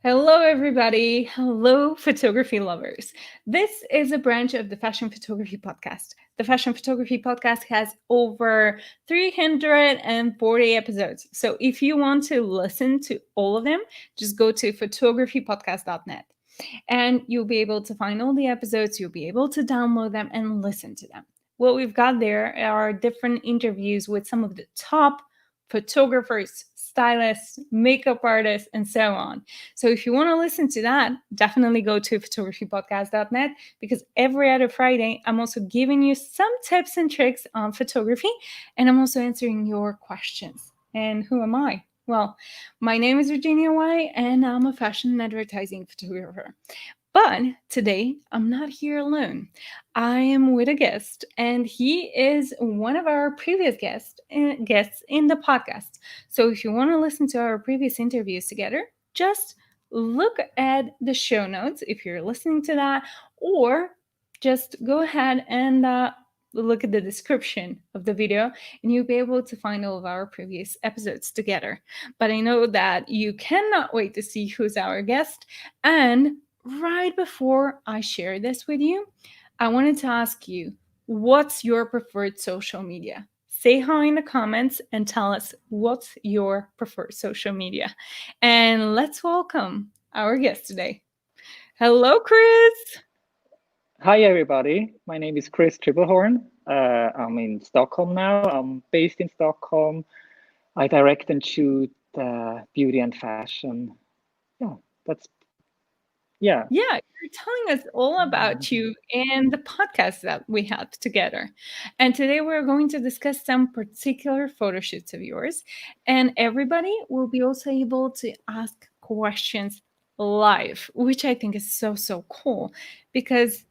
Hello, everybody. Hello, photography lovers. This is a branch of the Fashion Photography Podcast. The Fashion Photography Podcast has over 340 episodes. So if you want to listen to all of them, just go to photographypodcast.net and you'll be able to find all the episodes. You'll be able to download them and listen to them. What we've got there are different interviews with some of the top photographers, stylists, makeup artists, and so on. So if you want to listen to that, definitely go to photographypodcast.net because every other Friday, I'm also giving you some tips and tricks on photography, and I'm also answering your questions. And who am I? Well, my name is Virginia White, and I'm a fashion and advertising photographer. But today, I'm not here alone. I am with a guest, and he is one of our previous guests in the podcast. So if you want to listen to our previous interviews together, just look at the show notes if you're listening to that, or just go ahead and look at the description of the video, and you'll be able to find all of our previous episodes together. But I know that you cannot wait to see who's our guest, and right before I share this with you, I wanted to ask you, what's your preferred social media? Say hi in the comments and tell us what's your preferred social media. And let's welcome our guest today. Hello, Chris. Hi, everybody. My name is Chris Tribelhorn. I'm in Stockholm now. I'm based in Stockholm. I direct and shoot beauty and fashion. Yeah, that's, yeah. Yeah, you're telling us all about you and the podcast that we have together. And today we're going to discuss some particular photo shoots of yours. And everybody will be also able to ask questions live, which I think is so, so cool. Because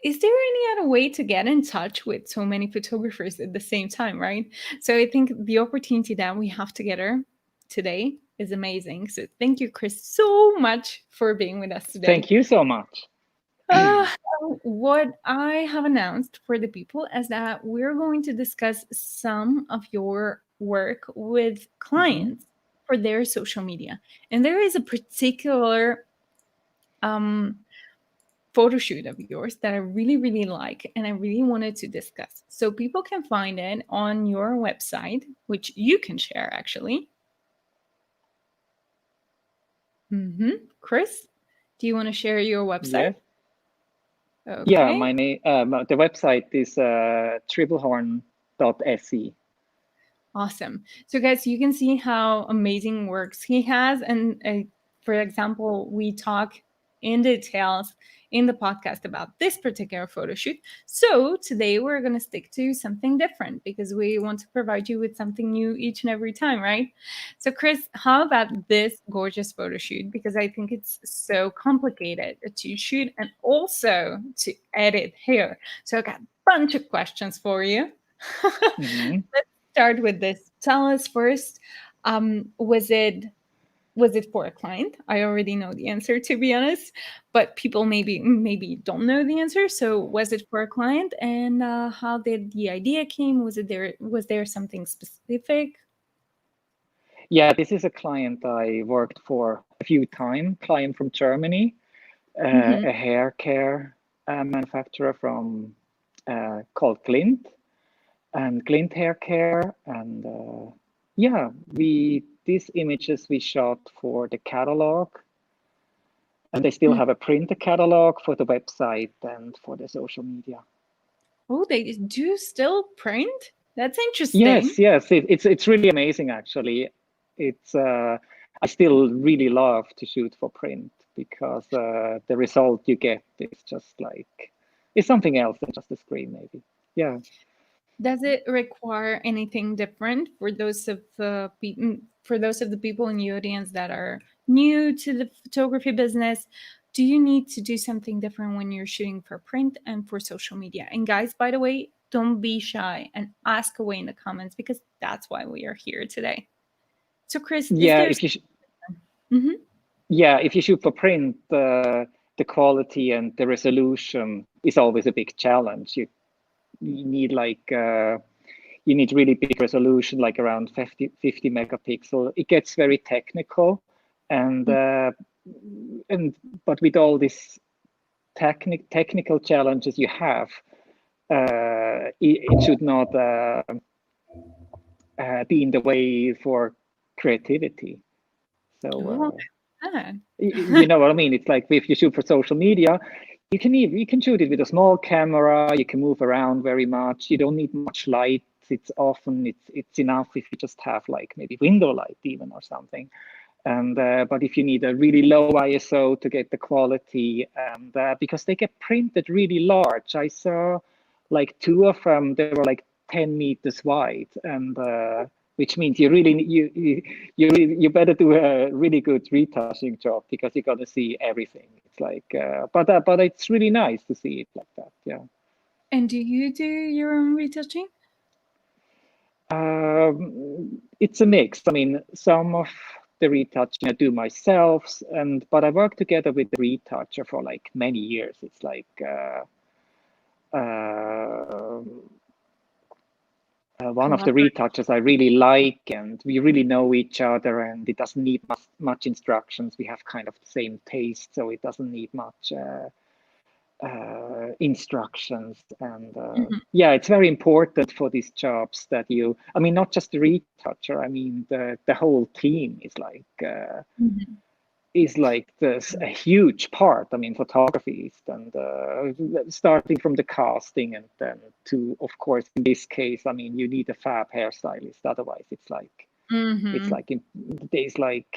is there any other way to get in touch with so many photographers at the same time, right? So I think the opportunity that we have together today is amazing. So thank you, Chris, so much for being with us today. Thank you so much. Uh, what I have announced for the people is that we're going to discuss some of your work with Mhm. clients for their social media. And there is a particular um, photo shoot of yours that I really, really like and I really wanted to discuss. So people can find it on your website, which you can share actually. Chris, do you want to share your website? Yes. Yeah, Okay. my name, the website is tribelhorn.se. Awesome. So, guys, you can see how amazing works he has. And for example, we talk in details in the podcast about this particular photo shoot. So, today we're going to stick to something different because we want to provide you with something new each and every time, right? So, Chris, how about this gorgeous photo shoot? Because I think it's so complicated to shoot and also to edit here. So, I got a bunch of questions for you. Mhm. Start with this. Tell us first, was it for a client? I already know the answer, to be honest, but people maybe don't know the answer. So was it for a client, and how did the idea came? Was there something specific? Yeah, this is a client I worked for a few times, client from Germany, Mm-hmm. a hair care manufacturer from called Glint. And Glint hair care. And yeah, these images we shot for the catalog, and they still have a printed catalog for the website and for the social media. Oh, they do still print? That's interesting. Yes, yes, it's really amazing actually. It's I still really love to shoot for print because the result you get is just like it's something else than just a screen maybe. Yeah. Does it require anything different for those of the people in the audience that are new to the photography business? Do you need to do something different when you're shooting for print and for social media? And guys, by the way, don't be shy and ask away in the comments because that's why we are here today. So, Chris, is Yeah, there? if you Mhm. Yeah, if you shoot for print, the quality and the resolution is always a big challenge. You need really big resolution, like around 50 megapixel. It gets very technical, and but with all these technical challenges you have, it should not be in the way for creativity. So you know what I mean? It's like if you shoot for social media, you can shoot it with a small camera. You can move around very much. You don't need much light. It's enough if you just have like maybe window light even or something. And but if you need a really low ISO to get the quality, and because they get printed really large, I saw like 2 of them. They were like 10 meters wide, and which means you better do a really good retouching job because you're gonna see everything. It's like, but it's really nice to see it like that. Yeah. And do you do your own retouching? It's a mix. I mean, some of the retouching I do myself, but I work together with the retoucher for like many years. It's like one of the retouchers I really like, and we really know each other, and it doesn't need much instructions. We have kind of the same taste, so it doesn't need much instructions. And yeah, it's very important for these jobs that I mean, not just the retoucher, I mean the whole team is like this a huge part. I mean, photography is, and starting from the casting, and then to, of course, in this case, I mean, you need a fab hairstylist, otherwise it's like it's like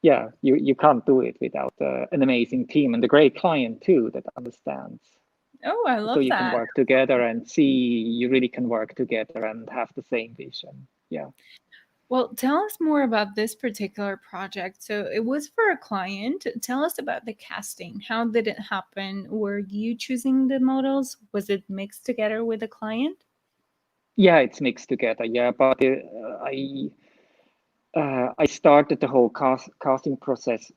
yeah, you can't do it without an amazing team and a great client too that understands. Oh, I love that. So you can work together and you really can work together and have the same vision. Yeah. Well, tell us more about this particular project. So it was for a client. Tell us about the casting. How did it happen? Were you choosing the models? Was it mixed together with the client? Yeah, it's mixed together. Yeah, but I started the whole casting process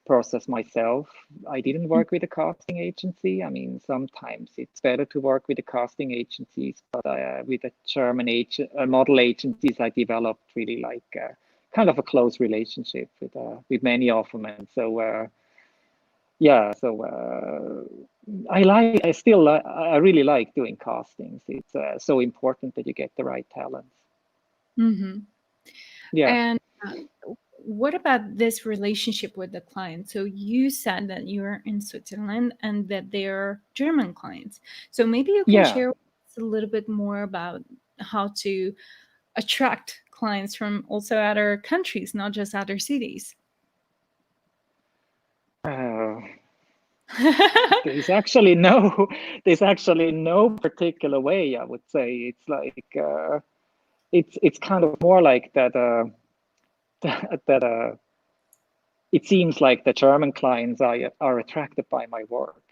myself. I didn't work with a casting agency. I mean, sometimes it's better to work with the casting agencies, but with the German model agencies, I developed really like kind of a close relationship with many of them, and so yeah, so I really like doing castings. It's so important that you get the right talents. Yeah. And what about this relationship with the client? So you said that you're in Switzerland and that they're German clients. So maybe you can share with us a little bit more about how to attract clients from also other countries, not just other cities. There's actually no particular way, I would say. It's like it's kind of more like that it seems like the German clients are attracted by my work.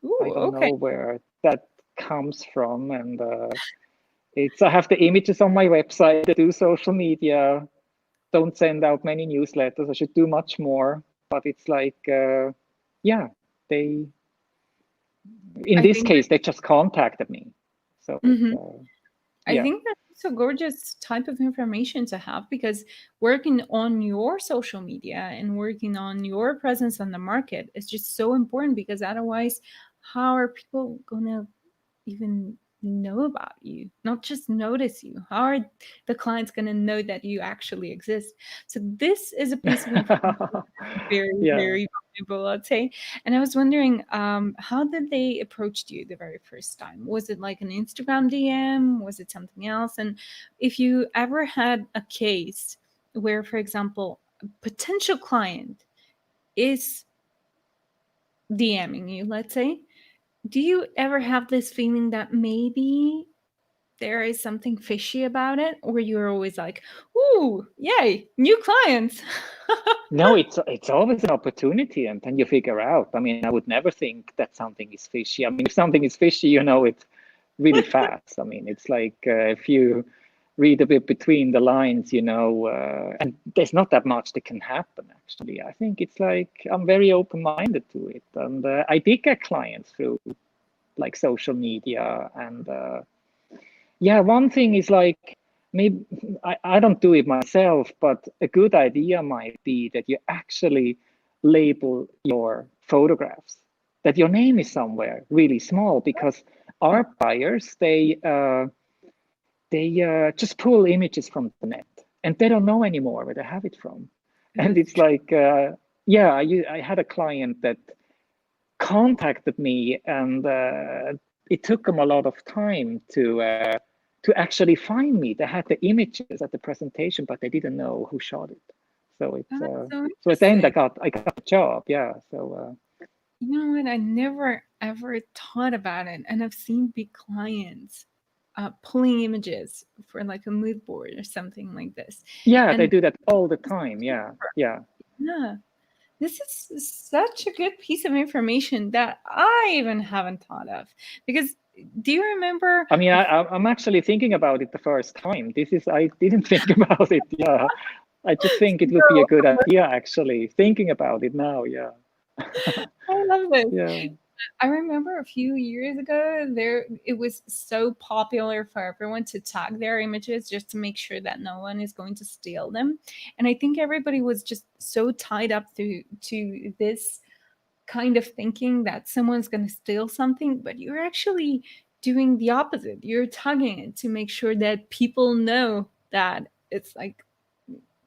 Ooh, I don't know where that comes from, and I have the images on my website. I do social media, don't send out many newsletters. I should do much more, but it's like yeah, in this case they just contacted me. So I think that's a gorgeous type of information to have, because working on your social media and working on your presence on the market is just so important, because otherwise, how are people going to even know about you, not just notice you? How are the clients going to know that you actually exist? So this is a piece of information very, very valuable, I'd say. And I was wondering, how did they approach you the very first time? Was it like an Instagram DM? Was it something else? And if you ever had a case where, for example, a potential client is DMing you, let's say, do you ever have this feeling that maybe there is something fishy about it, or you're always like, ooh, yay, new clients? No, it's always an opportunity, and then you figure out. I mean, I would never think that something is fishy. I mean, if something is fishy, you know it really fast. I mean, it's like if you read a bit between the lines, you know, and there's not that much that can happen, actually. I think it's like I'm very open-minded to it, and I did get clients through like social media, and yeah, one thing is like maybe I don't do it myself, but a good idea might be that you actually label your photographs, that your name is somewhere really small, because our buyers, they just pull images from the net and they don't know anymore where they have it from. And That's it's like, yeah, I had a client that contacted me, and it took them a lot of time to actually find me. They had the images at the presentation, but they didn't know who shot it. So it's that's so so at the end interesting. I got the job. Yeah. So You know what? I never ever thought about it, and I've seen big clients pulling images for like a mood board or something like this. yeah, they And do that all the time. Yeah. Yeah. yeah, this is such a good piece of information that I even haven't thought of. Because do you remember? I mean, I'm actually thinking about it the first time. I didn't think about it. Yeah. I just think it would be a good idea, actually, thinking about it now. Yeah. I love this. Yeah. I remember a few years ago there it was so popular for everyone to tag their images just to make sure that no one is going to steal them. And I think everybody was just so tied up to this kind of thinking that someone's going to steal something, but you're actually doing the opposite. You're tagging it to make sure that people know that it's like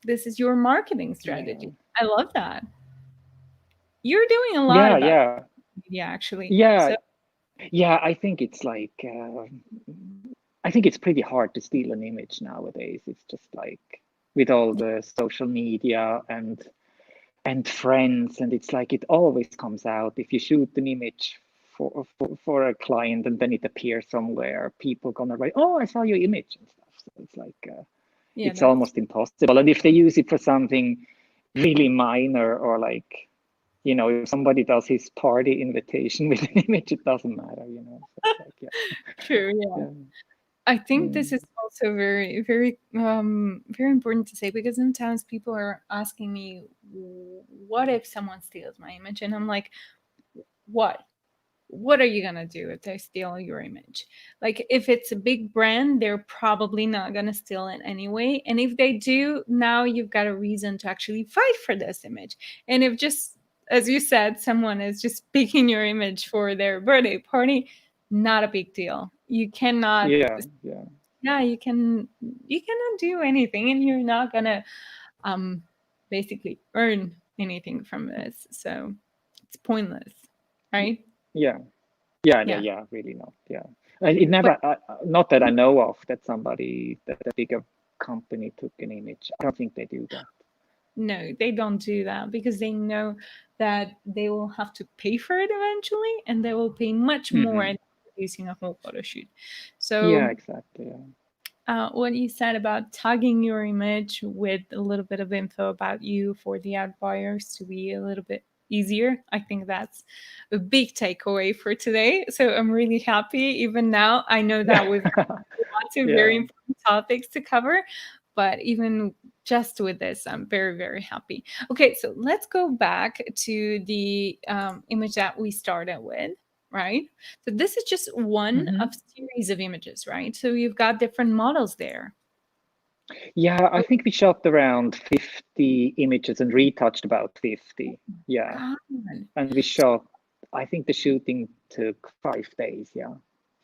this is your marketing strategy. Yeah. I love that. You're doing a lot Yeah. about Yeah. media actually. Yeah. So Yeah. I think it's like, I think it's pretty hard to steal an image nowadays. It's just like with all the social media and friends, and it's like it always comes out. If you shoot an image for a client and then it appears somewhere, people gonna write, "Oh, I saw your image," and stuff. So it's like yeah, it's that's almost impossible. And if they use it for something really minor, or like, if somebody does his party invitation with an image, it doesn't matter. So it's like, true. Yeah. yeah, I think mm, this is also very, very, very important to say because sometimes people are asking me, "What if someone steals my image?" And I'm like, "What? What are you gonna do if they steal your image? Like, if it's a big brand, they're probably not gonna steal it anyway. And if they do, now you've got a reason to actually fight for this image. And if just, as you said, someone is just picking your image for their birthday party, not a big deal. You cannot, yeah, yeah, yeah, you cannot do anything, and you're not gonna um basically earn anything from this. So it's pointless, right? yeah, yeah, yeah, Yeah. yeah. Really not. Yeah, it But never. Not that I know of that somebody that a bigger company took an image. I don't think they do that. no, they don't do that because they know that they will have to pay for it eventually and they will pay much more Hmm. than producing a whole photo shoot. Yeah, So, exactly. Yeah. what you said about tagging your image with a little bit of info about you for the ad buyers to be a little bit easier, I think that's a big takeaway for today. So, I'm really happy. Even now, I know that we've lots of very Yeah. important topics to cover. But even just with this, I'm very, very happy. Okay, so let's go back to the image that we started with, right? So this is just one of Hmm. series of images, right? So you've got different models there. Yeah, I Oh, think we shot around 50 images and retouched about 50. Yeah. God. And we shot, I think the shooting took 5 days. Yeah. Yeah,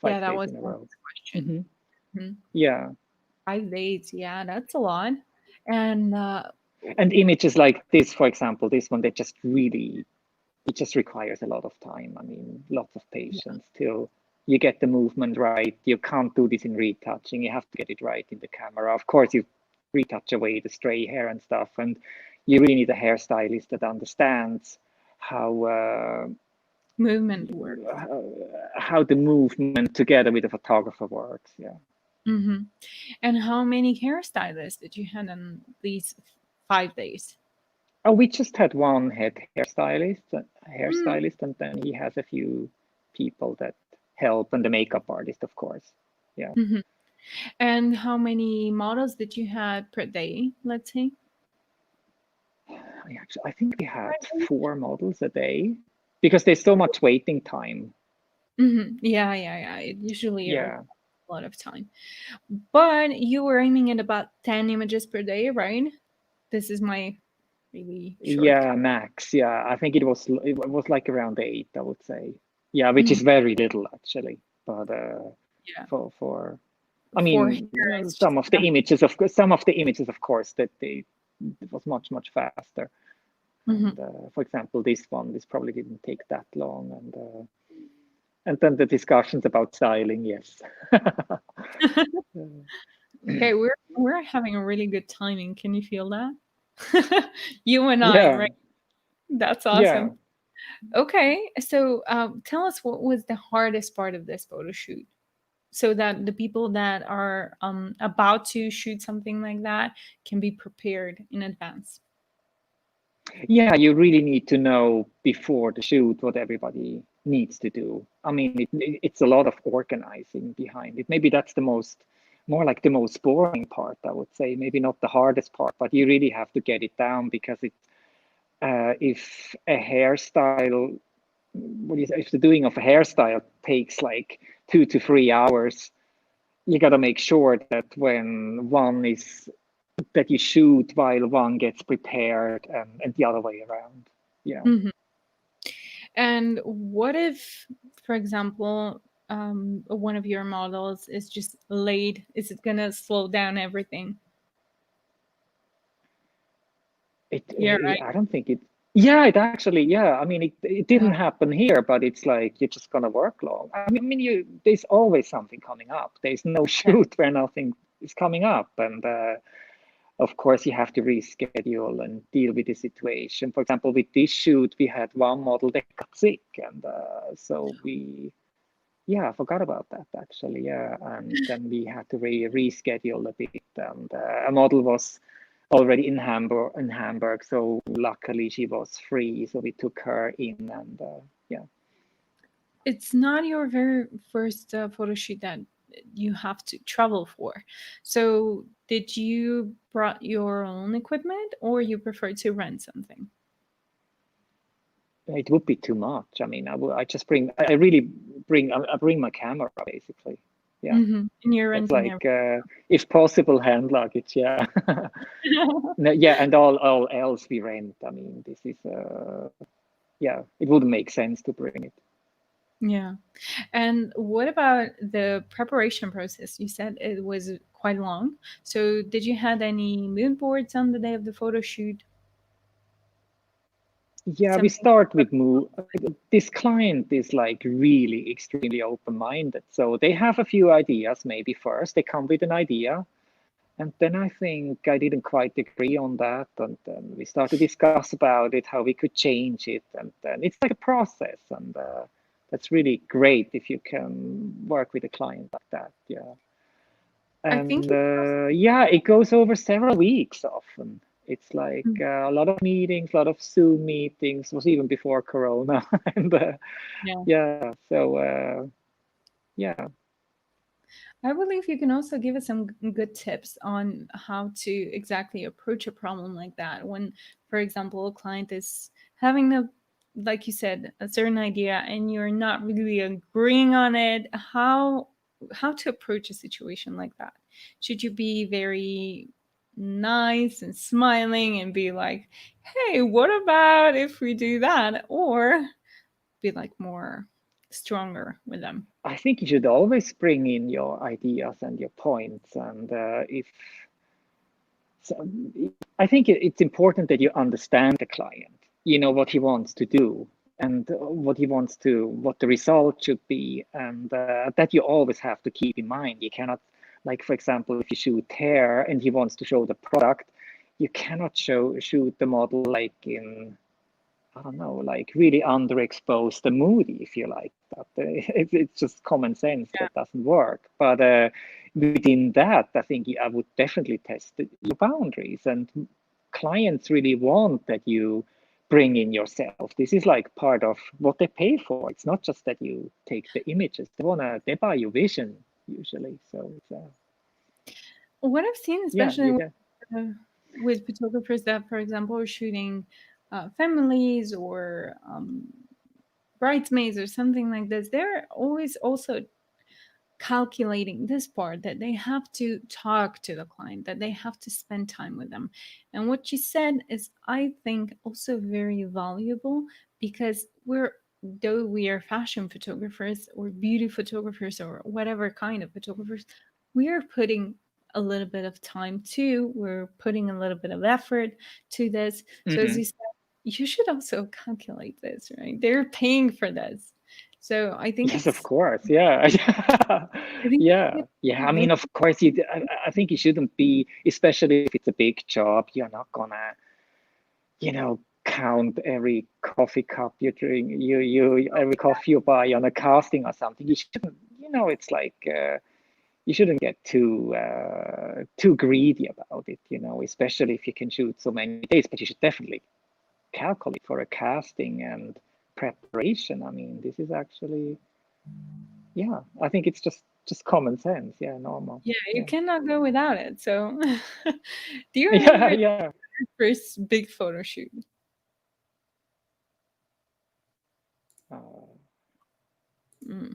five that days was in a my row. next question. Hmm. Mhm. Yeah. 5 days, yeah, that's a lot. And And images like this, for example, this one, it just requires a lot of time. I mean, lots of yeah. patience till you get the movement right. You can't do this in retouching. You have to get it right in the camera. Of course, you retouch away the stray hair and stuff, and you really need a hairstylist that understands how Movement work. how the movement together with the photographer works. Yeah. Hmm. And how many hairstylists did you have on these 5 days? Oh, we just had one head Mm. hairstylist, and then he has a few people that help, and the makeup artist, of course. Yeah. Mhm. And how many models did you had per day, let's say? I think we had 4 models a day because there's so much waiting time. Hmm. Yeah, yeah, yeah. It usually are Yeah. a lot of time. But you were aiming at about 10 images per day, right? This is my really short. Yeah, max. Yeah, I think it was like around 8, I would say. Yeah, which Mhm. is very little actually. But Yeah. for I For mean, here, it's just some of the images, of course, that they it was much faster. And Mhm. for example, this probably didn't take that long, and then the discussions about styling, yes. Okay, we're having a really good timing. Can you feel that? You and I, Yeah, right? That's yeah. awesome. Okay, so tell us what was the hardest part of this photo shoot, so that the people that are about to shoot something like that can be prepared in advance. Yeah, you really need to know before the shoot what everybody needs to do. I mean, it's a lot of organizing behind it. Maybe that's more like the most boring part, I would say. Maybe not the hardest part, but you really have to get it down because if a hairstyle, what do you say, if the doing of a hairstyle takes like 2 to 3 hours, you got to make sure that that you shoot while one gets prepared and the other way around. Yeah. Mhm. And what if, for example, one of your models is just late? Is it gonna slow down everything? Yeah, right. I don't think it. Yeah, it actually. Yeah, I mean, it Uh, didn't happen here, but it's like you're just gonna work long. I mean, there's always something coming up. There's no yeah. shoot where nothing is coming up, and of course you have to reschedule and deal with the situation. For example, with this shoot, we had one model that got sick, and so yeah, I forgot about that actually. Yeah, and then we had to reschedule a bit, and a model was already in Hamburg, so luckily she was free, so we took her in, and yeah. It's not your very first photo shoot that you have to travel for. So, did you brought your own equipment, or you prefer to rent something? It would be too much. I mean, I just I really I bring my camera basically. Yeah, And you're that's renting like everything. if possible hand luggage. Yeah. No, yeah, and all else we rent. I mean, this is yeah, it wouldn't make sense to bring it. Yeah. And what about the preparation process? You said it was quite long. So, did you had any mood boards on the day of the photo shoot? Yeah, we Something. start with move. This client is like really extremely open-minded. So they have a few ideas, maybe first. They come with an idea. And then I think I didn't quite agree on that. And then we started to discuss about it, how we could change it. And then it's like a process. And that's really great if you can work with a client like that. Yeah. I think And it yeah, it goes over several weeks often. It's like was. a lot of meetings, a lot of Zoom meetings, was even before Corona. And Yeah. yeah, so yeah. I believe you can also give us some good tips on how to exactly approach a problem like that. When, for example, a client is having like you said, a certain idea and you're not really agreeing on it, how to approach a situation like that? Should you be very nice and smiling and be like, "Hey, what about if we do that?" Or be like more stronger with them? I think you should always bring in your ideas and your points. And if so, I think it's important that you understand the client, you know, what he wants to do and what the result should be. And that you always have to keep in mind. You cannot, like, for example, if you shoot hair and he wants to show the product, you cannot shoot the model like in, I don't know, like really underexposed and moody, if you like that. It's just common sense that doesn't work. But within that, I think I would definitely test your boundaries. And clients really want that you bring in yourself. This is like part of what they pay for. It's not just that you take the images. They buy your vision usually. So it's What I've seen, yeah, especially uh, with photographers that, for example, are shooting families or bridesmaids or something like this, they're always also calculating this part, that they have to talk to the client, that they have to spend time with them. And what you said is, I think, also very valuable, because though we are fashion photographers or beauty photographers or whatever kind of photographers, we are putting a little bit of time too. We're putting a little bit of effort to this. So as you said, you should also calculate this, right? They're paying for this. So I think Yes, of it's, course. Yeah. I think Yeah. Yeah. I mean, of course, I think you shouldn't be, especially if it's a big job, you're not gonna, count every coffee cup you drink, every coffee you buy on a casting or something. You shouldn't, it's like, you shouldn't get too greedy about it, especially if you can shoot so many days, but you should definitely calculate for a casting and preparation. I mean, this is actually, yeah, I think it's just common sense. Yeah, normal. yeah, you Yeah. cannot go without it. So do you Yeah, remember yeah. your first big photo shoot? Uh, Mm,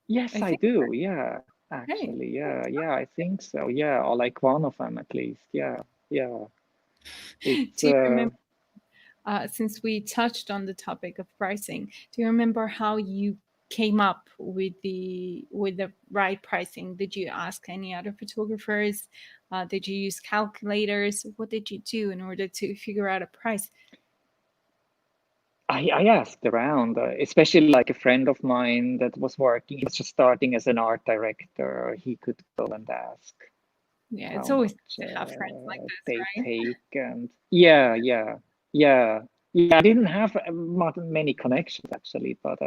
yes, I I think, do. Yeah, hey, actually. Yeah, I think so. Yeah, or like one of them at least. Yeah. It's do you remember, since we touched on the topic of pricing, do you remember how you came up with the right pricing? Did you ask any other photographers? Did you use calculators? What did you do in order to figure out a price? I asked around, especially like a friend of mine that was working, he was just starting as an art director. He could go and ask Yeah, it's how always much good to have friends like this, they right? take. And yeah. I didn't have not many connections actually, but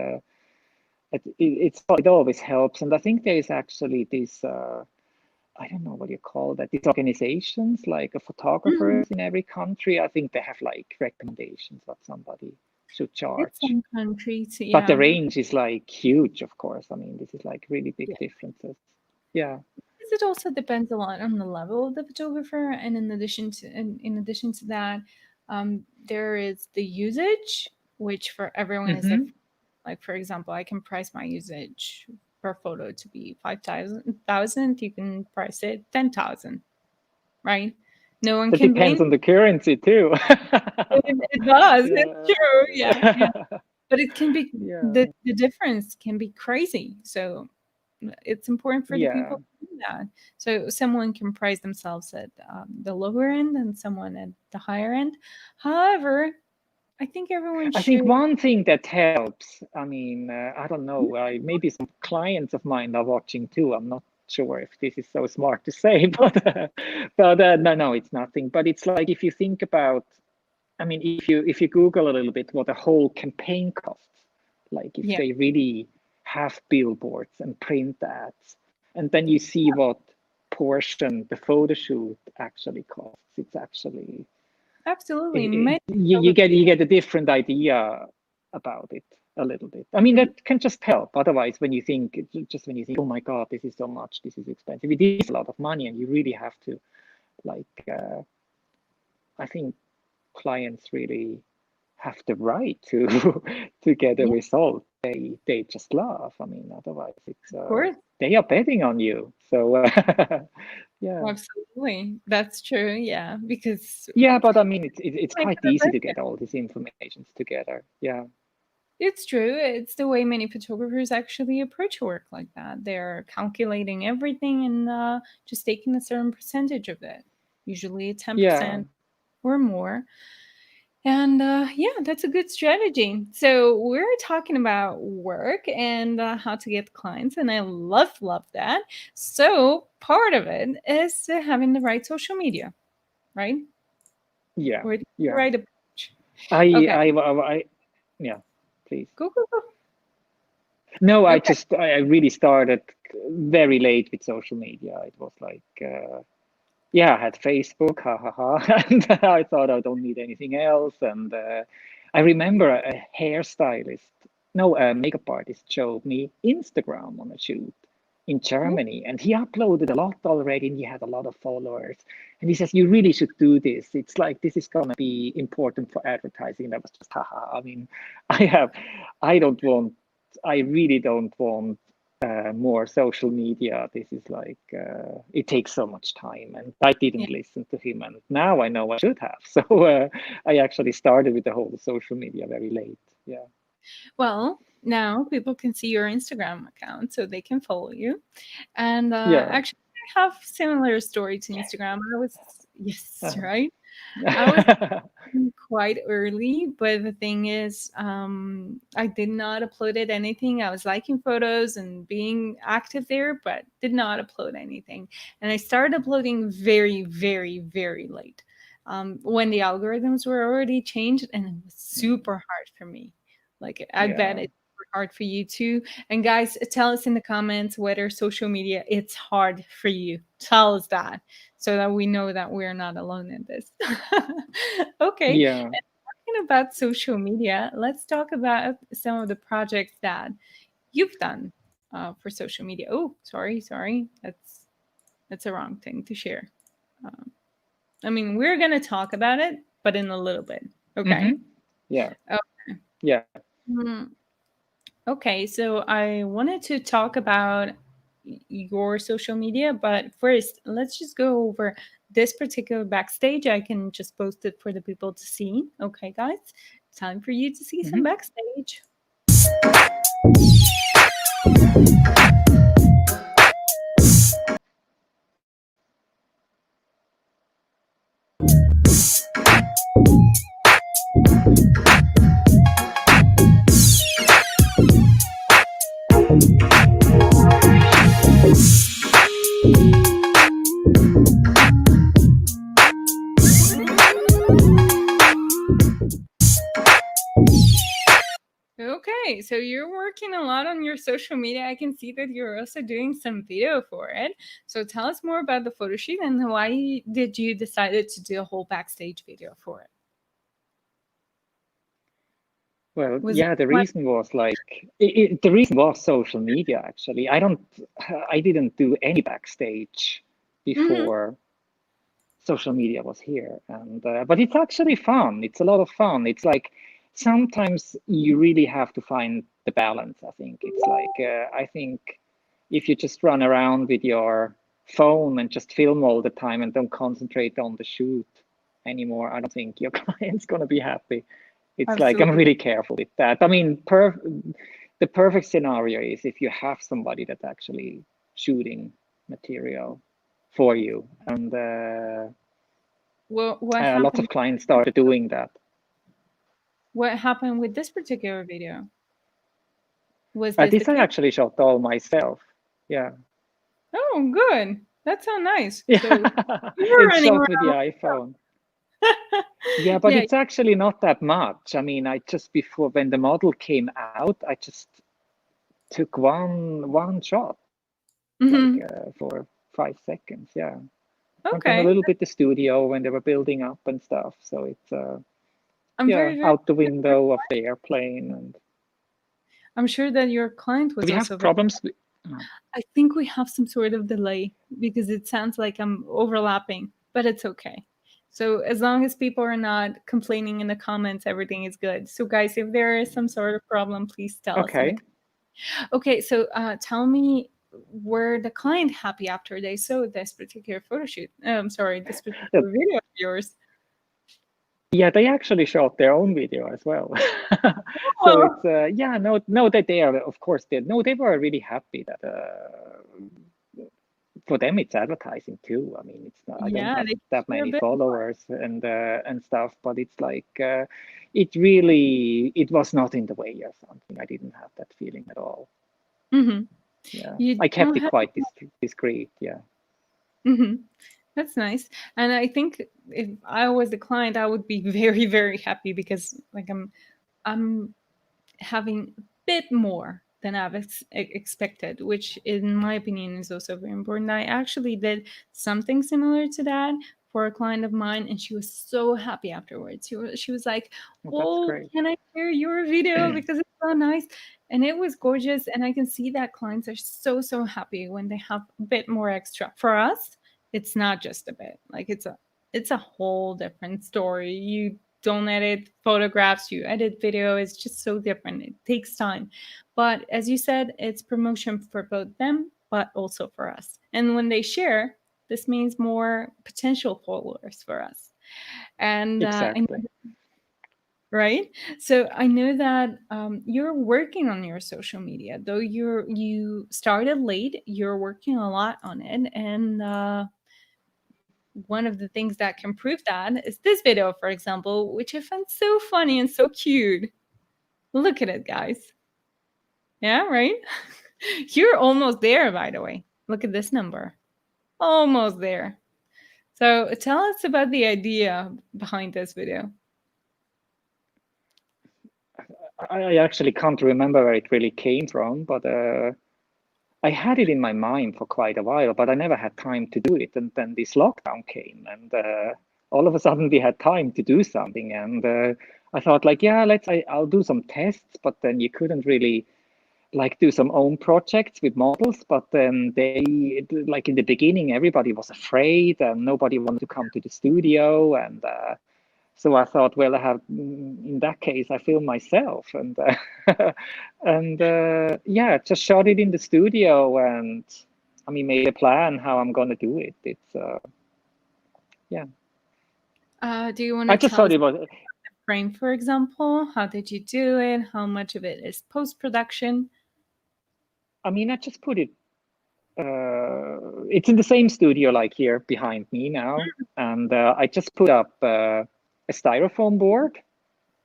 it always helps. And I think there is actually this, I don't know what you call that, these organizations like Mhm. photographers in every country. I think they have like recommendations what somebody should In charge. some countries, But the yeah. range is like huge, of course. I mean, this is like really big Yeah. differences. Yeah. Because it also depends a lot on the level of the photographer, and in addition to that, there is the usage, which for everyone is Hmm. different. Like for example, I can price my usage per photo to be 5,000. You can price it 10,000, right? No one That can depends blame on the currency too. it does. It's Yeah. true. Yeah. But it can be, Yeah. the difference can be crazy. So it's important for the Yeah. people to do that. So someone can price themselves at the lower end and someone at the higher end. However, I think everyone I think should. one thing that helps, I mean, I don't know, maybe some clients of mine are watching too. I'm not sure if this is so smart to say, but no, it's nothing. But it's like if you think about, I mean, if you Google a little bit what a whole campaign costs, like if Yeah, they really have billboards and print ads, and then you see what portion the photo shoot actually costs, it's actually absolutely. it, Many you get a different idea about it a little bit. I mean, that can just help. Otherwise, when you think, oh my God, this is so much, this is expensive. It is a lot of money, and you really have to like. I think clients really have the right to to get a yeah, result they just love. I mean, otherwise it's of course. they are betting on you. So yeah, Absolutely. That's true. Yeah, because yeah. But I mean, it's like quite for the easy to person. get all these informations together. Yeah, It's true. It's the way many photographers actually approach work like that. They're calculating everything and just taking a certain percentage of it, usually yeah, 10% or more. And yeah, that's a good strategy. So we're talking about work and how to get clients, and I love that. So part of it is having the right social media, right? yeah, Or the yeah. right approach. I Okay, I I yeah. Please. go. No, Okay. I really started very late with social media. It was like. Yeah, I had Facebook, ha ha ha, and I thought I don't need anything else. And I remember a hairstylist, no, a makeup artist showed me Instagram on a shoot in Oh, Germany, and he uploaded a lot already, and he had a lot of followers. And he says, "You really should do this. It's like this is gonna be important for advertising." And I was just, haha. I mean, I have, I don't want, I really don't want more social media. This is like it takes so much time, and I Yeah. didn't listen to him, and now I know I should have. So I actually started with the whole social media very late. Yeah, Well, now people can see your Instagram account, so they can follow you. And yeah. actually, I have similar story to Instagram. I was yes, Uh-huh. right. I was quite early, but the thing is, I did not uploaded anything. I was liking photos and being active there, but did not upload anything. And I started uploading very, very, very late, when the algorithms were already changed, and it was super hard for me. Like, I bet Yeah, it's super hard for you too. And guys, tell us in the comments whether social media it's hard for you. Tell us that so that we know that we're not alone in this. Okay. yeah. Talking about social media, let's talk about some of the projects that you've done for social media. Oh, sorry, that's a wrong thing to share. Um, I mean, we're gonna talk about it, but in a little bit. Okay. Mm-hmm. Yeah, Oh, yeah. mm, okay. So I wanted to talk about your social media, but first, let's just go over this particular backstage. I can just post it for the people to see. Okay, guys, time for you to see some Mm-hmm. backstage. Okay, so you're working a lot on your social media. I can see that you're also doing some video for it. So tell us more about the photo shoot and why did you decided to do a whole backstage video for it? Well, Was it yeah, the like reason was like the reason was social media actually. I didn't do any backstage Mhm. before social media was here, and but it's actually fun. It's a lot of fun. It's like sometimes you really have to find the balance. I think it's like I think if you just run around with your phone and just film all the time and don't concentrate on the shoot anymore, I don't think your client's gonna be happy. It's like I'm Absolutely. really careful with that. I mean, the perfect scenario is if you have somebody that's actually shooting material for you, and What lots happened? of clients started doing that. What happened with this particular video? Was this the This I case? actually shot all myself. Yeah, Oh, good. That's so nice. So yeah, you were it's running shot with the around. iPhone. Yeah, but Yeah. it's actually not that much. I mean, I just before when the model came out, I just took one shot, like Hmm. for 5 seconds. Yeah, went in a Okay. little bit the studio when they were building up and stuff. So it's I'm yeah, very, very out the happy that window of the airplane. And I'm sure that your client do was we have also very. problems? I think we have some sort of delay because it sounds like I'm overlapping, but it's okay. So as long as people are not complaining in the comments, everything is good. So guys, if there is some sort of problem, please tell us in the. Okay. Okay, so tell me, were the client happy after they saw this particular photo shoot? I'm sorry, this Yeah, particular video of yours. yeah, they actually shot their own video as well. So Oh, it's yeah, no, that they are of course they were really happy that for them it's advertising too. I mean, it's not, I don't yeah, have they that share a many bit. followers and stuff, but it's like it really it was not in the way or something. I didn't have that feeling at all. Hmm. Yeah, You I kept don't it have. quite discreet. Yeah. Hmm. That's nice. And I think if I was the client, I would be very, very happy because like I'm having a bit more than I've expected, which in my opinion is also very important. I actually did something similar to that for a client of mine, and she was so happy afterwards. She was like, Well, that's "Oh, great. can I share your video because it's so nice?" And it was gorgeous, and I can see that clients are so so happy when they have a bit more extra. For us, it's not just a bit; like it's a whole different story. You don't edit photographs, you edit video. It's just so different. It takes time. But as you said, it's promotion for both them, but also for us. And when they share, this means more potential followers for us. And Exactly. right. So I know that you're working on your social media, though you started late. You're working a lot on it, and one of the things that can prove that is this video, for example, which I found so funny and so cute. Look at it, guys. Yeah, right? You're almost there, by the way. Look at this number. Almost there. So tell us about the idea behind this video. I actually can't remember where it really came from, but I had it in my mind for quite a while, but I never had time to do it. And then this lockdown came, and all of a sudden we had time to do something. And I thought, like, yeah, I'll do some tests, but then you couldn't really like do some own projects with models. But then like in the beginning, everybody was afraid and nobody wanted to come to the studio. And so I thought, well, in that case, I film myself, and and yeah, just shot it in the studio, and I mean, made a plan how I'm gonna do it. It's yeah. Do you want I to just tell thought us it was. the frame, for example? How did you do it? How much of it is post-production? I mean, I just put it. It's in the same studio like here behind me now, and I just put up a styrofoam board,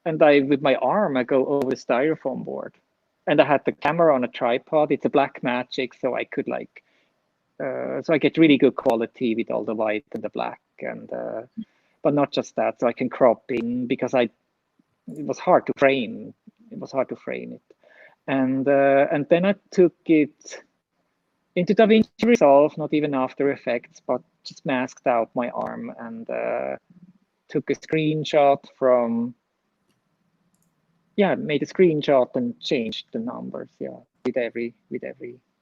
and with my arm I go over the styrofoam board, and I had the camera on a tripod. It's a Blackmagic, so I could like so I get really good quality with all the white and the black, and but not just that, so I can crop in because it was hard to frame. It was hard to frame it, and then I took it into DaVinci Resolve, not even After Effects, but just masked out my arm and took a screenshot from, yeah, made a screenshot and changed the numbers, yeah, with every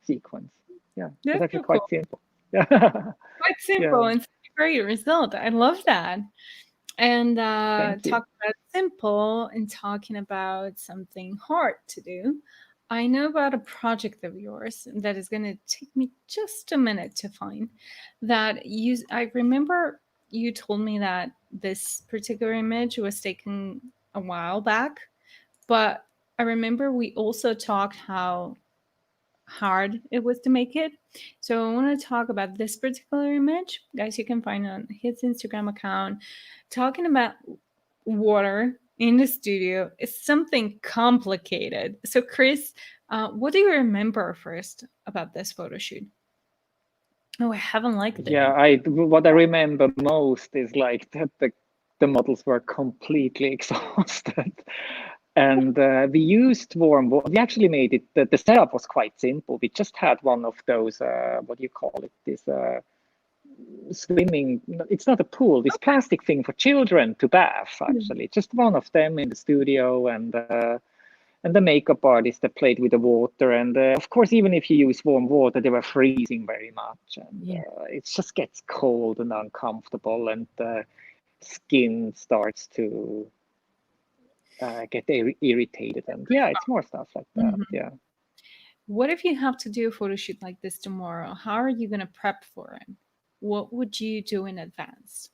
sequence. Yeah, it's That's actually so quite cool. simple. Yeah, Quite simple yeah, and such a great result. I love that. And thank you. talking about simple and talking about something hard to do, I know about a project of yours that is going to take me just a minute to find. I remember you told me that this particular image was taken a while back, but I remember we also talked how hard it was to make it. So I want to talk about this particular image. Guys, you can find it on his Instagram account. Talking about water in the studio is something complicated. So Chris, what do you remember first about this photo shoot? Oh, I haven't liked it. Yeah, what I remember most is like that the models were completely exhausted. And we used warm water. We actually made it, the setup was quite simple. We just had one of those, what do you call it? This swimming, it's not a pool, this plastic thing for children to bath, actually. Just one of them in the studio, and the makeup artist that played with the water. And of course, even if you use warm water, they were freezing very much. And Yeah. it just gets cold and uncomfortable, and the skin starts to get irritated. And yeah, it's more stuff like that. Mhm. Yeah. What if you have to do a photo shoot like this tomorrow? How are you going to prep for it? What would you do in advance?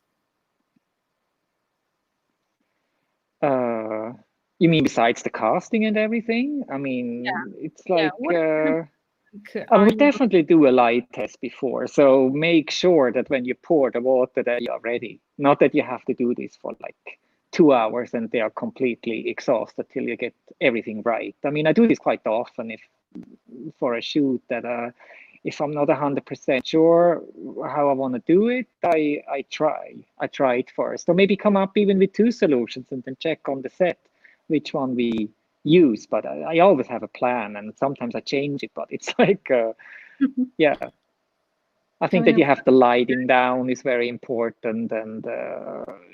You mean besides the casting and everything? I Yeah. mean, it's Yeah. like What I are would you? definitely do a light test before. So make sure that when you pour the water that you are ready. Not that you have to do this for like 2 hours and they are completely exhausted till you get everything right. I mean, I do this quite often if for a shoot that if I'm not 100% sure how I want to do it, I try it first, or maybe come up even with two solutions and then check on the set which one we use. But I always have a plan, and sometimes I change it. But it's like yeah, I think Having that a you have the lighting down is very important, and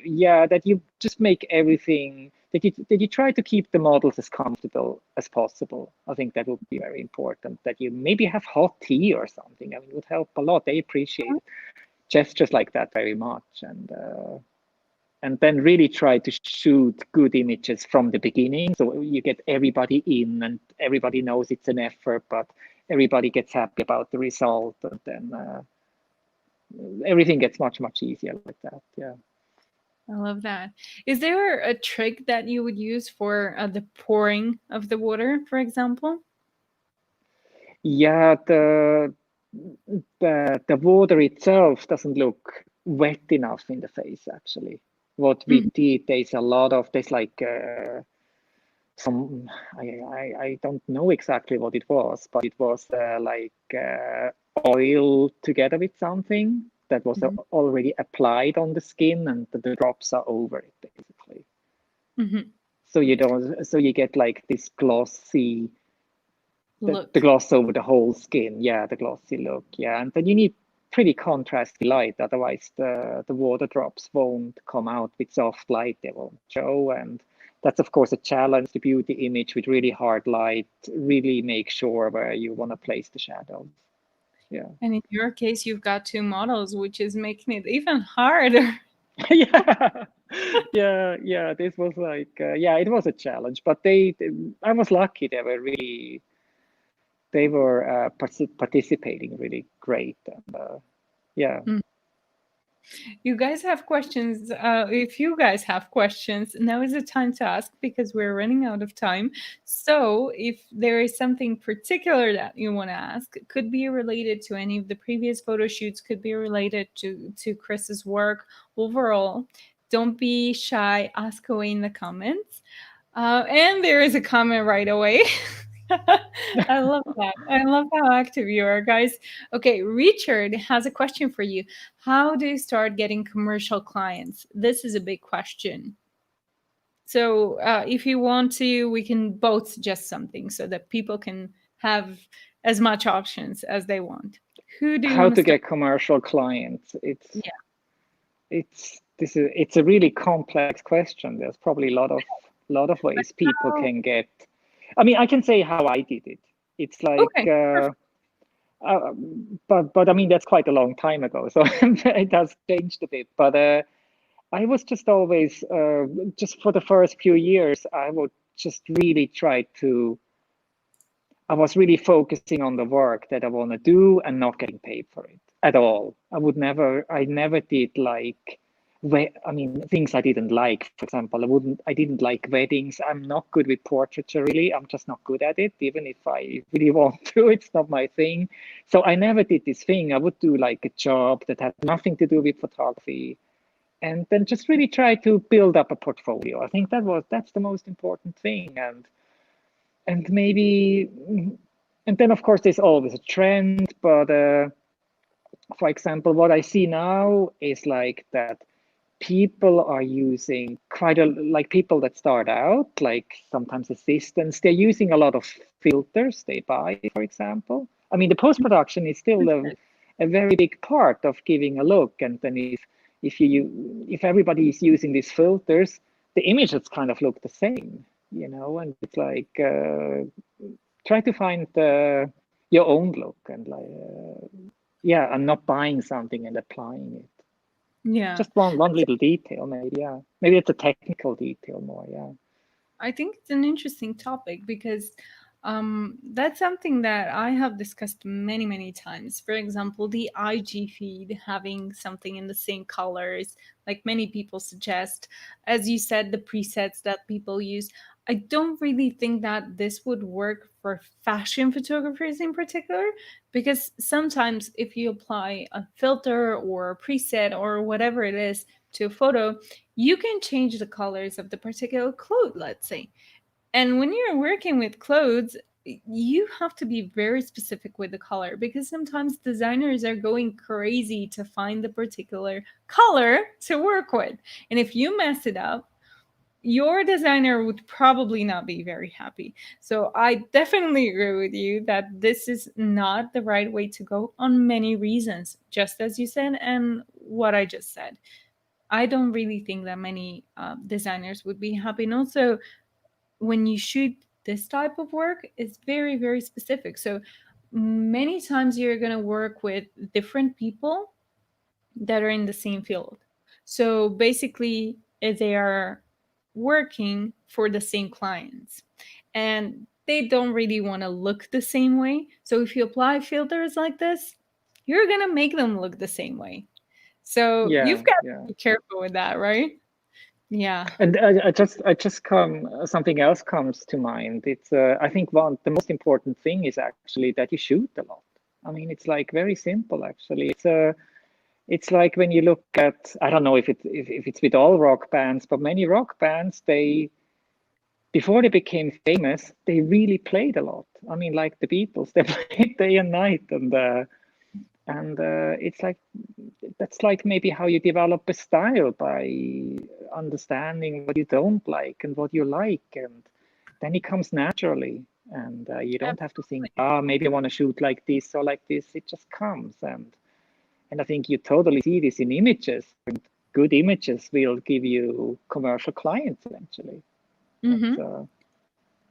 yeah, that you just make everything that you try to keep the models as comfortable as possible. I think that would be very important. That you maybe have hot tea or something. I mean, it would help a lot. They appreciate gestures like that very much, and and then really try to shoot good images from the beginning. So you get everybody in and everybody knows it's an effort, but everybody gets happy about the result. And then everything gets much, much easier like that. Yeah. I love that. Is there a trick that you would use for the pouring of the water, for example? Yeah, the water itself doesn't look wet enough in the face actually. What we Mhm. did, there's like some I don't know exactly what it was, but it was like oil together with something that was Mhm. already applied on the skin, and the drops are over it basically. Mhm. So you get like this glossy, the Look. gloss over the whole skin. Yeah, the glossy look. Yeah, and then you need pretty contrasty light, otherwise the water drops won't come out with soft light. They won't show, and that's of course a challenge. The beauty image with really hard light, really make sure where you want to place the shadows. Yeah. And in your case, you've got two models, which is making it even harder. Yeah. Yeah, this was like yeah, it was a challenge, but I was lucky. They were participating really great, and yeah. You guys have questions. If you guys have questions, now is the time to ask because we're running out of time. So, if there is something particular that you want to ask, it could be related to any of the previous photo shoots, could be related to Chris's work overall. Don't be shy. Ask away in the comments. And there is a comment right away. I love that. I love how active you are, guys. Okay, Richard has a question for you. How do you start getting commercial clients? This is a big question. So, if you want to, we can both suggest something so that people can have as much options as they want. Who do you How want to to start? get commercial clients? Yeah. It's a really complex question. There's probably a lot of ways people Oh, can get. I mean, I can say how I did it. It's like okay. Perfect. uh, but I mean that's quite a long time ago, so it has changed a bit. But I was just always just for the first few years, I would just really try to. I was really focusing on the work that I want to do and not getting paid for it at all. I never did like, I mean, things I didn't like. For example, I didn't like weddings. I'm not good with portraiture, really. I'm just not good at it. Even if I really want to, it's not my thing. So I never did this thing. I would do like a job that had nothing to do with photography, and then just really try to build up a portfolio. I think that's the most important thing, and maybe, and then of course there's always a trend, but for example, what I see now is like that people are using like people that start out, like sometimes assistants, they're using a lot of filters they buy, for example. I mean, the post-production is still a very big part of giving a look, and then if everybody is using these filters, the images kind of look the same, and it's like try to find your own look, and like yeah, and not buying something and applying it. Yeah. Just one little detail, maybe. Yeah, maybe it's a technical detail more. Yeah. I think it's an interesting topic because that's something that I have discussed many, many times. For example, the IG feed having something in the same colors, like many people suggest. As you said, the presets that people use. I don't really think that this would work for fashion photographers in particular, because sometimes if you apply a filter or a preset or whatever it is to a photo, you can change the colors of the particular cloth, let's say. And when you're working with clothes, you have to be very specific with the color because sometimes designers are going crazy to find the particular color to work with. And if you mess it up, your designer would probably not be very happy. So I definitely agree with you that this is not the right way to go on many reasons, just as you said, and what I just said. I don't really think that many designers would be happy. And also, when you shoot this type of work, it's very, very specific. So many times you're going to work with different people that are in the same field. So basically, is they are working for the same clients, and they don't really want to look the same way. So if you apply filters like this, you're gonna make them look the same way. So you've Yeah, got to yeah. be careful with that, right? Yeah. And I just come something else comes to mind. It's I think the most important thing is actually that you shoot a lot. I mean, it's like very simple actually. It's like when you look at, I don't know if it's with all rock bands, but many rock bands, they before they became famous, they really played a lot. I mean, like the Beatles, they played day and night, and it's like that's like maybe how you develop a style by understanding what you don't like and what you like, and then it comes naturally. And you don't have to think, maybe I want to shoot like this or like this. It just comes, and I think you totally see this in images. And good images will give you commercial clients eventually. Mm-hmm. That's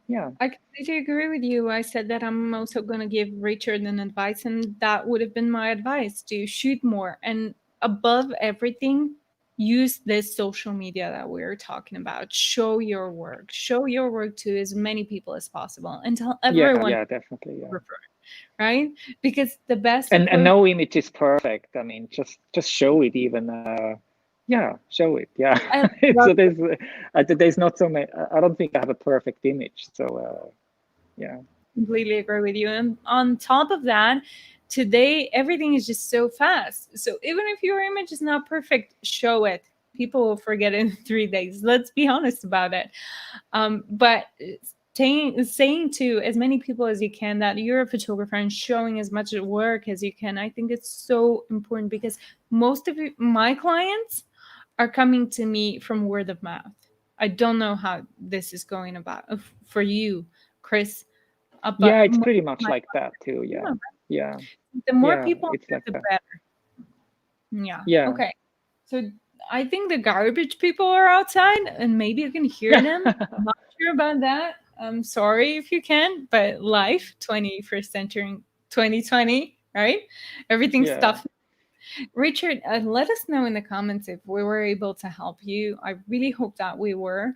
yeah. I completely agree with you. I said that I'm also going to give Richard an advice, and that would have been my advice, to shoot more. And above everything, use this social media that we're talking about. Show your work. Show your work to as many people as possible and tell Yeah, everyone yeah, definitely, you yeah. prefer, right? Because the best And approach, no image is perfect. I mean, just show it even. Yeah, show it. Yeah. I love So there's not so many. I don't think I have a perfect image. So yeah. completely agree with you. And on top of that, today everything is just so fast. So even if your image is not perfect, show it. People will forget it in 3 days. Let's be honest about it. But saying to as many people as you can that you're a photographer and showing as much work as you can, I think it's so important, because most of my clients are coming to me from word of mouth. I don't know how this is going about for you, Chris, Yeah, but it's most pretty of much my like that too. Yeah. clients, Yeah. the more Yeah, people it's know, like the that. better. Yeah. Yeah. Okay. So I think the garbage people are outside, and maybe you can hear them. I'm not sure about that. I'm sorry if you can, but life, 21st century, 2020, right? Everything's Yeah. stuff. Richard, let us know in the comments if we were able to help you. I really hope that we were.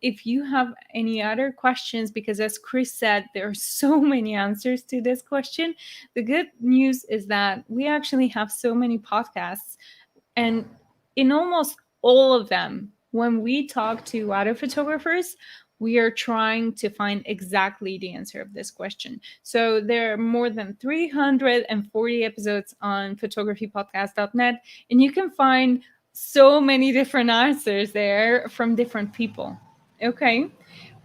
If you have any other questions, because as Chris said, there are so many answers to this question. The good news is that we actually have so many podcasts, and in almost all of them, when we talk to other photographers, we are trying to find exactly the answer of this question. So there are more than 340 episodes on photographypodcast.net, and you can find so many different answers there from different people. Okay.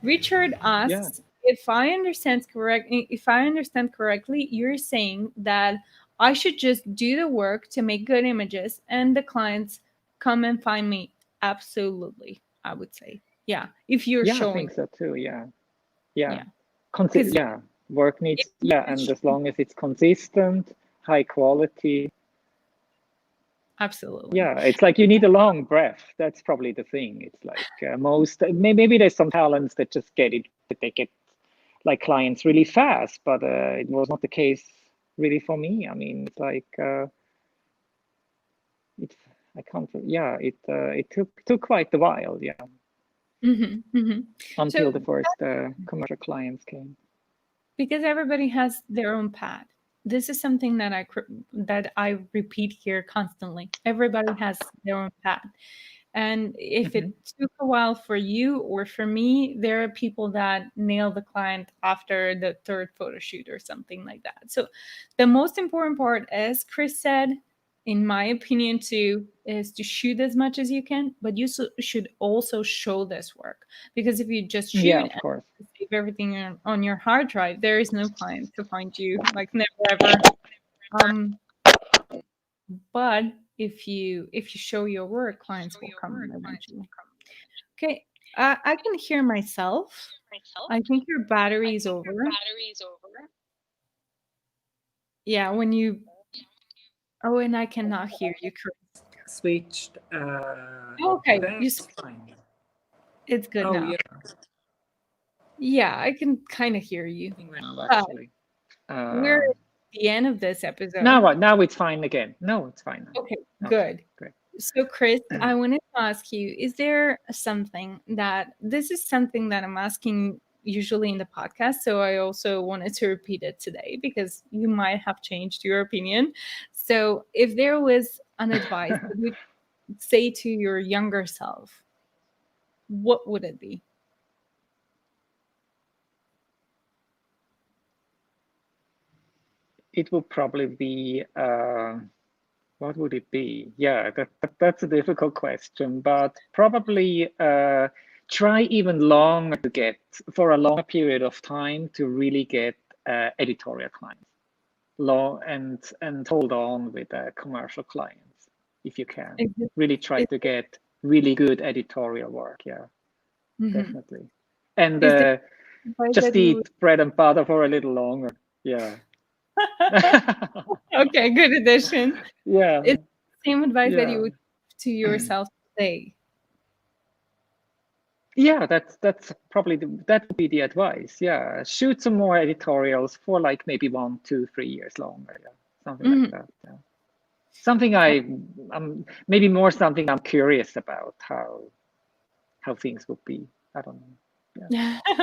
Richard Yeah. asks, if I understand correctly, you're saying that I should just do the work to make good images and the clients come and find me. Absolutely, I would say. Yeah, if you're Yeah, I showing. think so too. Yeah. Yeah. Yeah, because Yeah. Work needs, yeah, and as long as it's consistent, high quality. absolutely. Yeah, it's like you need a long breath. That's probably the thing. It's like maybe there's some talents that just get it, that they get like clients really fast, but it was not the case really for me. I mean, it's like it. I can't. Yeah, it took quite a while. Yeah, So until the first commercial clients came. because everybody has their own path. This is something that I repeat here constantly. Everybody has their own path. And if it Hmm. took a while for you or for me, there are people that nail the client after the third photo shoot or something like that. So the most important part, as Chris said, in my opinion too, is to shoot as much as you can, but you should also show this work. Because if you just Yeah, shoot of course. and save everything on your hard drive, there is no client to find you, like never ever. Um, but if you show your work, clients will come eventually. Okay, I can hear myself. I think your battery is over. Yeah, when you. Oh, and I cannot hear you. Switched Okay, back. Fine. it's good Oh now. yeah, Yeah, I can kind of hear you. nothing went on But actually. we're Uh, at the end of this episode. now it's fine again. No, it's fine now. Okay, Okay, good. great. So, Chris, I wanted to ask you, is there something that this is something that I'm asking usually in the podcast? So, I also wanted to repeat it today because you might have changed your opinion. So, if there was an advice that you would say to your younger self, what would it be? It will probably be what would it be? Yeah, that's a difficult question, but probably try even longer to get for a longer period of time to really get editorial clients, long and hold on with commercial clients if you can. Is it, Really try is, to get really good editorial work. Yeah, mhm. definitely. And Is there advice just that you eat bread and butter for a little longer. Yeah. okay, good addition. Yeah, It's the same advice that you yeah. would give to yourself today. Yeah, that's probably that would be the advice. Yeah, shoot some more editorials for like maybe 1, 2, 3 years longer. Yeah, something like Mhm. that. Yeah, something maybe more something I'm curious about how things would be. I don't know. How Yeah.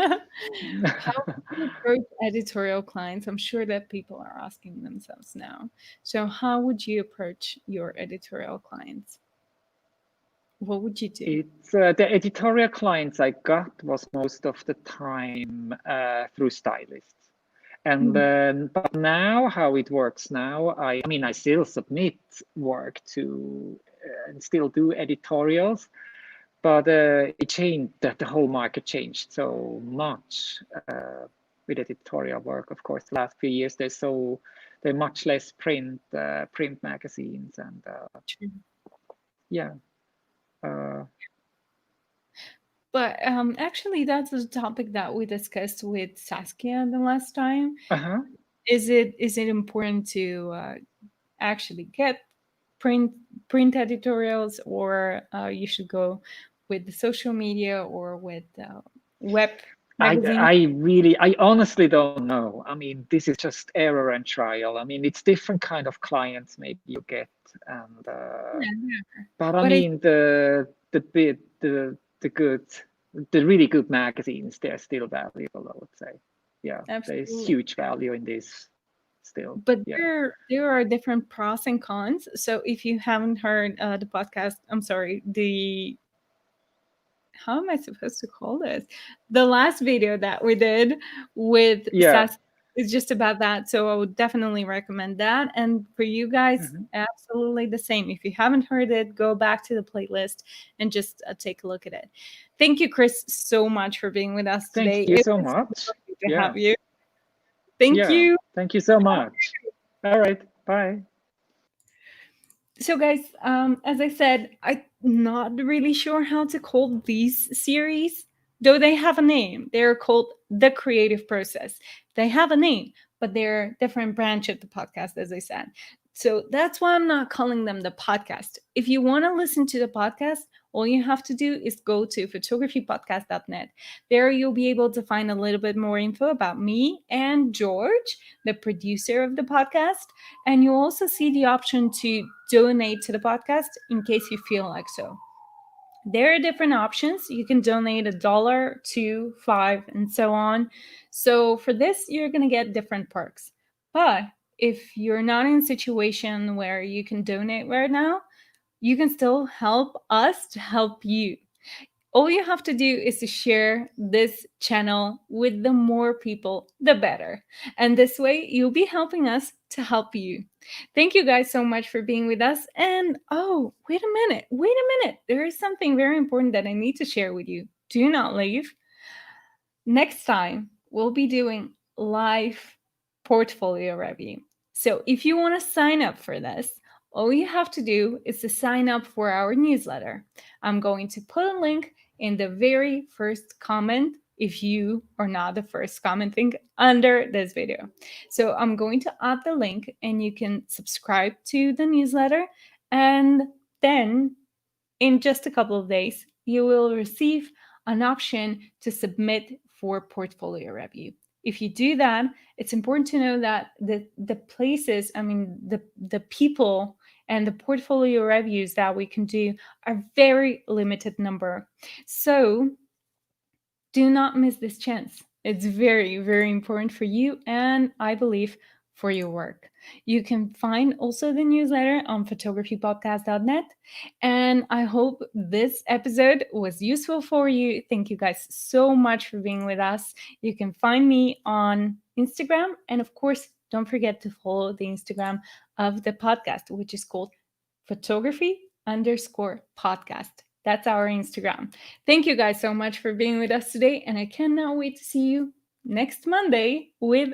do you approach editorial clients? I'm sure that people are asking themselves now. So, how would you approach your editorial clients? What would you do? It's the editorial clients I got was most of the time through stylists. And Mhm. but now how it works now, I mean, I still submit work to and still do editorials, but it changed, the whole market changed so much with editorial work. Of course, the last few years, there are much less print magazines, and True. yeah. Uh, But actually, that's a topic that we discussed with Saskia the last time. uh-huh. Is it important to actually get print print editorials, or you should go with the social media or with web magazine? I honestly don't know. I mean, this is just error and trial. I mean, it's different kind of clients maybe you get, and Yeah, yeah. but I But I mean the good, the really good magazines, they're still valuable, I would say. Yeah, there is absolutely. huge value in this still. But Yeah. there are different pros and cons. So if you haven't heard the podcast, I'm sorry, the how am I supposed to call this? The last video that we did with Yeah. Sas is just about that. So I would definitely recommend that. And for you guys, Mhm. absolutely the same. If you haven't heard it, go back to the playlist and just take a look at it. Thank you, Chris, so much for being with us Thank today. you It so was much. lovely to Yeah. have you. Thank Yeah. you. Thank you so much. All right. Bye. So, guys, as I said, I'm not really sure how to call these series, though they have a name. They're called The Creative Process. They have a name, but they're different branch of the podcast, as I said. So that's why I'm not calling them the podcast. If you want to listen to the podcast, all you have to do is go to photographypodcast.net. There you'll be able to find a little bit more info about me and George, the producer of the podcast, and you also see the option to donate to the podcast in case you feel like so. There are different options. You can donate $1, 2, 5, and so on. So for this, you're going to get different perks. But if you're not in a situation where you can donate right now, you can still help us to help you. All you have to do is to share this channel with the more people, the better. And this way, you'll be helping us to help you. Thank you guys so much for being with us. And oh, wait a minute, wait a minute. There is something very important that I need to share with you. Do not leave. Next time, we'll be doing live portfolio review. So if you want to sign up for this, all you have to do is to sign up for our newsletter. I'm going to put a link in the very first comment if you are not the first commenting under this video. So I'm going to add the link and you can subscribe to the newsletter, and then in just a couple of days, you will receive an option to submit for portfolio review. If you do that, it's important to know that the places, I mean, the people and the portfolio reviews that we can do are very limited number. So do not miss this chance. It's very, very important for you and I believe for your work. You can find also the newsletter on photographypodcast.net. And I hope this episode was useful for you. Thank you guys so much for being with us. You can find me on Instagram. And of course, don't forget to follow the Instagram of the podcast, which is called photography_podcast. That's our Instagram. Thank you guys so much for being with us today. And I cannot wait to see you next Monday with